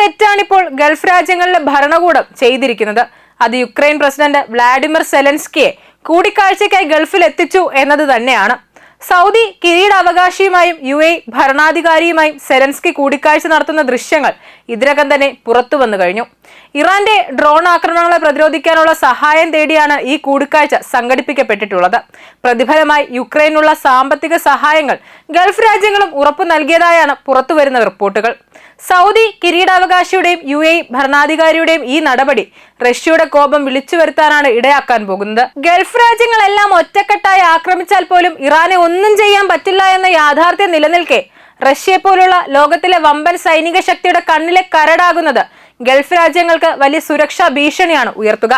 തെറ്റാണ് ഇപ്പോൾ ഗൾഫ് രാജ്യങ്ങളിലെ ഭരണകൂടം ചെയ്തിരിക്കുന്നത്. അത് യുക്രൈൻ പ്രസിഡന്റ് വ്ളാഡിമിർ സെലൻസ്കിയെ കൂടിക്കാഴ്ചയ്ക്കായി ഗൾഫിൽ എത്തിച്ചു എന്നത് തന്നെയാണ്. സൗദി കിരീടാവകാശിയുമായും UAE ഭരണാധികാരിയുമായും സെലൻസ്കി കൂടിക്കാഴ്ച നടത്തുന്ന ദൃശ്യങ്ങൾ ഇതിനകം തന്നെ പുറത്തു വന്നു കഴിഞ്ഞു. ഇറാന്റെ ഡ്രോൺ ആക്രമണങ്ങളെ പ്രതിരോധിക്കാനുള്ള സഹായം തേടിയാണ് ഈ കൂടിക്കാഴ്ച സംഘടിപ്പിക്കപ്പെട്ടിട്ടുള്ളത്. പ്രതിഫലമായി യുക്രൈനുള്ള സാമ്പത്തിക സഹായങ്ങൾ ഗൾഫ് രാജ്യങ്ങളും ഉറപ്പു നൽകിയതായാണ് പുറത്തുവരുന്ന റിപ്പോർട്ടുകൾ. സൗദി കിരീടാവകാശിയുടെയും UAE ഭരണാധികാരിയുടെയും ഈ നടപടി റഷ്യയുടെ കോപം വിളിച്ചു വരുത്താനാണ് ഇടയാക്കാൻ പോകുന്നത്. ഗൾഫ് രാജ്യങ്ങളെല്ലാം ഒറ്റക്കെട്ടായി ആക്രമിച്ചാൽ പോലും ഇറാനെ ഒന്നും ചെയ്യാൻ പറ്റില്ല എന്ന യാഥാർത്ഥ്യം നിലനിൽക്കെ റഷ്യയെ പോലുള്ള ലോകത്തിലെ വമ്പൻ സൈനിക ശക്തിയുടെ കണ്ണിലെ കരടാകുന്നത് ഗൾഫ് രാജ്യങ്ങൾക്ക് വലിയ സുരക്ഷാ ഭീഷണിയാണ് ഉയർത്തുക.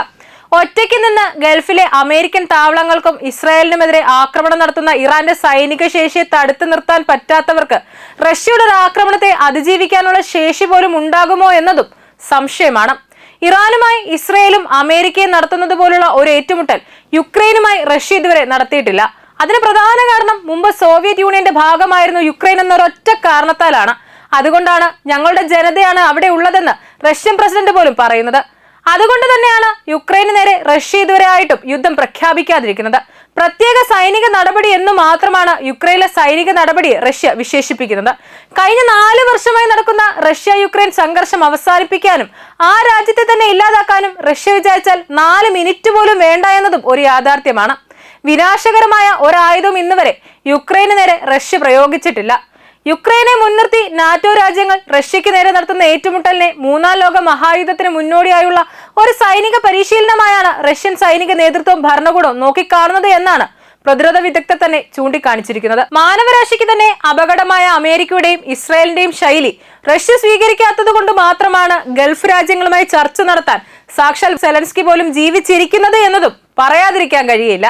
ഒറ്റയ്ക്ക് നിന്ന് ഗൾഫിലെ അമേരിക്കൻ താവളങ്ങൾക്കും ഇസ്രായേലിനുമെതിരെ ആക്രമണം നടത്തുന്ന ഇറാന്റെ സൈനിക ശേഷിയെ തടുത്തു നിർത്താൻ പറ്റാത്തവർക്ക് റഷ്യയുടെ ആക്രമണത്തെ അതിജീവിക്കാനുള്ള ശേഷി പോലും ഉണ്ടാകുമോ എന്നതും സംശയമാണ്. ഇറാനുമായി ഇസ്രായേലും അമേരിക്കയും നടത്തുന്നത് പോലുള്ള ഒരു ഏറ്റുമുട്ടൽ യുക്രൈനുമായി റഷ്യ ഇതുവരെ നടത്തിയിട്ടില്ല. അതിന് പ്രധാന കാരണം മുമ്പ് സോവിയറ്റ് യൂണിയന്റെ ഭാഗമായിരുന്നു യുക്രൈൻ എന്നൊരൊറ്റ കാരണത്താലാണ്. അതുകൊണ്ടാണ് ഞങ്ങളുടെ ജനതയാണ് അവിടെ ഉള്ളതെന്ന് റഷ്യൻ പ്രസിഡന്റ് പോലും പറയുന്നത്. അതുകൊണ്ട് തന്നെയാണ് യുക്രൈന് നേരെ റഷ്യ ഇതുവരെ ആയിട്ടും യുദ്ധം പ്രഖ്യാപിക്കാതിരിക്കുന്നത്. പ്രത്യേക സൈനിക നടപടി എന്ന് മാത്രമാണ് യുക്രൈനിലെ സൈനിക നടപടിയെ റഷ്യ വിശേഷിപ്പിക്കുന്നത്. കഴിഞ്ഞ 4 വർഷമായി നടക്കുന്ന റഷ്യ യുക്രൈൻ സംഘർഷം അവസാനിപ്പിക്കാനും ആ രാജ്യത്തെ തന്നെ ഇല്ലാതാക്കാനും റഷ്യ വിചാരിച്ചാൽ 4 മിനിറ്റ് പോലും വേണ്ട എന്നതും ഒരു യാഥാർത്ഥ്യമാണ്. വിനാശകരമായ ഒരായുധം ഇന്നുവരെ യുക്രൈന് നേരെ റഷ്യ പ്രയോഗിച്ചിട്ടില്ല. യുക്രൈനെ മുൻനിർത്തി നാറ്റോ രാജ്യങ്ങൾ റഷ്യക്ക് നേരെ നടത്തുന്ന ഏറ്റുമുട്ടലിനെ 3ാം ലോക മഹായുദ്ധത്തിന് മുന്നോടിയായുള്ള ഒരു സൈനിക പരിശീലനമായാണ് റഷ്യൻ സൈനിക നേതൃത്വവും ഭരണകൂടവും നോക്കിക്കാണുന്നത് എന്നാണ് പ്രതിരോധ വിദഗ്ധർ തന്നെ ചൂണ്ടിക്കാണിച്ചിരിക്കുന്നത്. മാനവരാശിക്ക് തന്നെ അപകടമായ അമേരിക്കയുടെയും ഇസ്രായേലിന്റെയും ശൈലി റഷ്യ സ്വീകരിക്കാത്തത് കൊണ്ട് മാത്രമാണ് ഗൾഫ് രാജ്യങ്ങളുമായി ചർച്ച നടത്താൻ സാക്ഷാൽ സെലൻസ്കി പോലും ജീവിച്ചിരിക്കുന്നത് എന്നതും പറയാതിരിക്കാൻ കഴിയില്ല.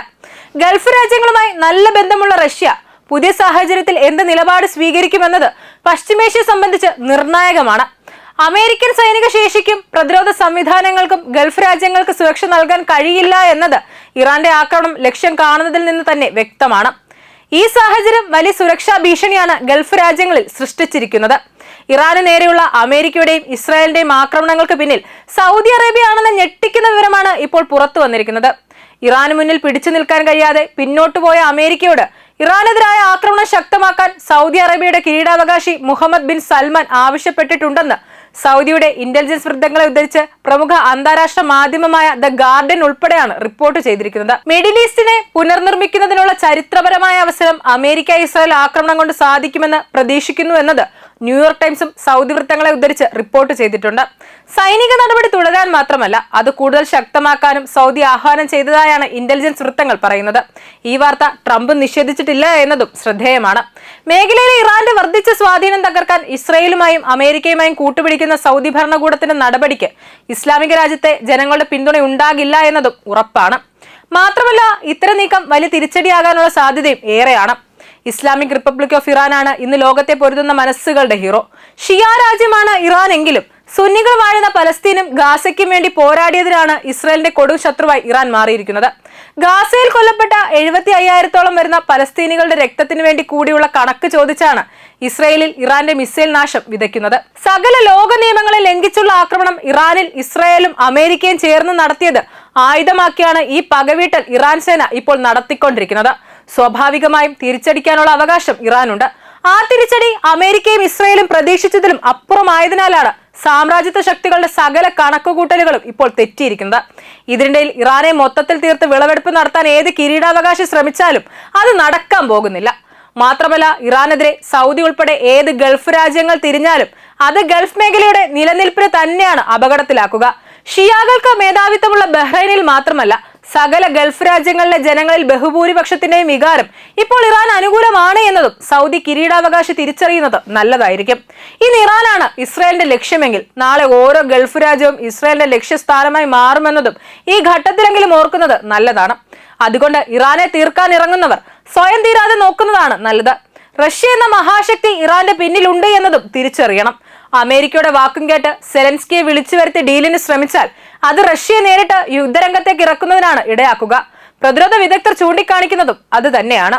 ഗൾഫ് രാജ്യങ്ങളുമായി നല്ല ബന്ധമുള്ള റഷ്യ പുതിയ സാഹചര്യത്തിൽ എന്ത് നിലപാട് സ്വീകരിക്കുമെന്നത് പശ്ചിമേഷ്യ സംബന്ധിച്ച് നിർണായകമാണ്. അമേരിക്കൻ സൈനിക ശേഷിക്കും പ്രതിരോധ സംവിധാനങ്ങൾക്കും ഗൾഫ് രാജ്യങ്ങൾക്ക് സുരക്ഷ നൽകാൻ കഴിയില്ല എന്നത് ഇറാന്റെ ആക്രമണം ലക്ഷ്യം കാണുന്നതിൽ നിന്ന് തന്നെ വ്യക്തമാണ്. ഈ സാഹചര്യം വലിയ സുരക്ഷാ ഭീഷണിയാണ് ഗൾഫ് രാജ്യങ്ങളിൽ സൃഷ്ടിച്ചിരിക്കുന്നത്. ഇറാന് നേരെയുള്ള അമേരിക്കയുടെയും ഇസ്രായേലിന്റെയും ആക്രമണങ്ങൾക്ക് പിന്നിൽ സൗദി അറേബ്യ ആണെന്ന ഞെട്ടിക്കുന്ന വിവരമാണ് ഇപ്പോൾ പുറത്തു വന്നിരിക്കുന്നത്. ഇറാന് മുന്നിൽ പിടിച്ചു നിൽക്കാൻ കഴിയാതെ പിന്നോട്ടു പോയ അമേരിക്കയോട് ഇറാനെതിരായ ആക്രമണം ശക്തമാക്കാൻ സൗദി അറേബ്യയുടെ കിരീടാവകാശി മുഹമ്മദ് ബിൻ സൽമാൻ ആവശ്യപ്പെട്ടിട്ടുണ്ടെന്ന് സൗദിയുടെ ഇന്റലിജൻസ് വൃത്തങ്ങളെ ഉദ്ധരിച്ച് പ്രമുഖ അന്താരാഷ്ട്ര മാധ്യമമായ ദ ഗാർഡിയൻ ഉൾപ്പെടെയാണ് റിപ്പോർട്ട് ചെയ്തിരിക്കുന്നത്. മിഡിൽ ഈസ്റ്റിനെ പുനർനിർമ്മിക്കുന്നതിനുള്ള ചരിത്രപരമായ അവസരം അമേരിക്ക ഇസ്രായേൽ ആക്രമണം കൊണ്ട് സാധിക്കുമെന്ന് പ്രതീക്ഷിക്കുന്നു എന്നത് ന്യൂയോർക്ക് ടൈംസും സൗദി വൃത്തങ്ങളെ ഉദ്ധരിച്ച് റിപ്പോർട്ട് ചെയ്തിട്ടുണ്ട്. സൈനിക നടപടി തുടരാൻ മാത്രമല്ല അത് കൂടുതൽ ശക്തമാക്കാനും സൗദി ആഹ്വാനം ചെയ്തതായാണ് ഇന്റലിജൻസ് വൃത്തങ്ങൾ പറയുന്നത്. ഈ വാർത്ത ട്രംപ് നിഷേധിച്ചിട്ടില്ല എന്നതും ശ്രദ്ധേയമാണ്. മേഖലയിലെ ഇറാന്റെ വർദ്ധിച്ച സ്വാധീനം തകർക്കാൻ ഇസ്രായേലുമായും അമേരിക്കയുമായും കൂട്ടുപിടിക്കുന്ന സൗദി ഭരണകൂടത്തിന്റെ നടപടിക്ക് ഇസ്ലാമിക രാജ്യത്തെ ജനങ്ങളുടെ പിന്തുണ ഉണ്ടാകില്ല എന്നതും ഉറപ്പാണ്. മാത്രമല്ല ഇത്തരം നീക്കം വലിയ തിരിച്ചടിയാകാനുള്ള സാധ്യതയും ഏറെയാണ്. ഇസ്ലാമിക് റിപ്പബ്ലിക് ഓഫ് ഇറാനാണ് ഇന്ന് ലോകത്തെ പൊരുതുന്ന മനസ്സുകളുടെ ഹീറോ. ഷിയ രാജ്യമാണ് ഇറാൻ എങ്കിലും സുന്നികൾ വാഴുന്ന പലസ്തീനും ഗാസയ്ക്കും വേണ്ടി പോരാടിയതിനാണ് ഇസ്രായേലിന്റെ കൊടും ശത്രുവായി ഇറാൻ മാറിയിരിക്കുന്നത്. ഗാസയിൽ കൊല്ലപ്പെട്ട 75,000-ഓളം വരുന്ന പലസ്തീനികളുടെ രക്തത്തിന് വേണ്ടി കൂടിയുള്ള കണക്ക് ചോദിച്ചാണ് ഇസ്രായേലിൽ ഇറാന്റെ മിസൈൽ നാശം വിതയ്ക്കുന്നത്. സകല ലോക നിയമങ്ങളെ ലംഘിച്ചുള്ള ആക്രമണം ഇറാനിൽ ഇസ്രായേലും അമേരിക്കയും ചേർന്ന് നടത്തിയത് ആയുധമാക്കിയാണ് ഈ പകവീട്ടൽ ഇറാൻ സേന ഇപ്പോൾ നടത്തിക്കൊണ്ടിരിക്കുന്നത്. സ്വാഭാവികമായും തിരിച്ചടിക്കാനുള്ള അവകാശം ഇറാനുണ്ട്. ആ തിരിച്ചടി അമേരിക്കയും ഇസ്രായേലും പ്രതീക്ഷിച്ചതിലും അപ്പുറമായതിനാലാണ് സാമ്രാജ്യത്വ ശക്തികളുടെ സകല കണക്കുകൂട്ടലുകളും ഇപ്പോൾ തെറ്റിയിരിക്കുന്നത്. ഇതിനിടയിൽ ഇറാനെ മൊത്തത്തിൽ തീർത്ത് വിളവെടുപ്പ് നടത്താൻ ഏത് കിരീടാവകാശി ശ്രമിച്ചാലും അത് നടക്കാൻ പോകുന്നില്ല. മാത്രമല്ല ഇറാനെതിരെ സൗദി ഉൾപ്പെടെ ഏത് ഗൾഫ് രാജ്യങ്ങൾ തിരിഞ്ഞാലും അത് ഗൾഫ് മേഖലയുടെ നിലനിൽപ്പിന് തന്നെയാണ് അപകടത്തിലാക്കുക. ഷിയാകൾക്ക് മേധാവിത്വമുള്ള ബഹ്റൈനിൽ മാത്രമല്ല സകല ഗൾഫ് രാജ്യങ്ങളിലെ ജനങ്ങളിൽ ബഹുഭൂരിപക്ഷത്തിന്റെയും വികാരം ഇപ്പോൾ ഇറാൻ അനുകൂലമാണ് എന്നതും സൗദി കിരീടാവകാശി തിരിച്ചറിയുന്നത് നല്ലതായിരിക്കും. ഇന്ന് ഇറാനാണ് ഇസ്രായേലിന്റെ ലക്ഷ്യമെങ്കിൽ നാളെ ഓരോ ഗൾഫ് രാജ്യവും ഇസ്രായേലിന്റെ ലക്ഷ്യസ്ഥാനമായി മാറുമെന്നതും ഈ ഘട്ടത്തിലെങ്കിലും ഓർക്കുന്നത് നല്ലതാണ്. അതുകൊണ്ട് ഇറാനെ തീർക്കാൻ ഇറങ്ങുന്നവർ സ്വയം തീരാതെ നോക്കുന്നതാണ് നല്ലത്. റഷ്യ എന്ന മഹാശക്തി ഇറാന്റെ പിന്നിലുണ്ട് എന്നതും തിരിച്ചറിയണം. അമേരിക്കയുടെ വാക്കും കേട്ട് സെലൻസ്കിയെ വിളിച്ചു വരുത്തി ഡീലിന് ശ്രമിച്ചാൽ അത് റഷ്യയെ നേരിട്ട് യുദ്ധരംഗത്തേക്ക് ഇറക്കുന്നതിനാണ് ഇടയാക്കുക. പ്രതിരോധ വിദഗ്ധർ ചൂണ്ടിക്കാണിക്കുന്നതും അത് തന്നെയാണ്.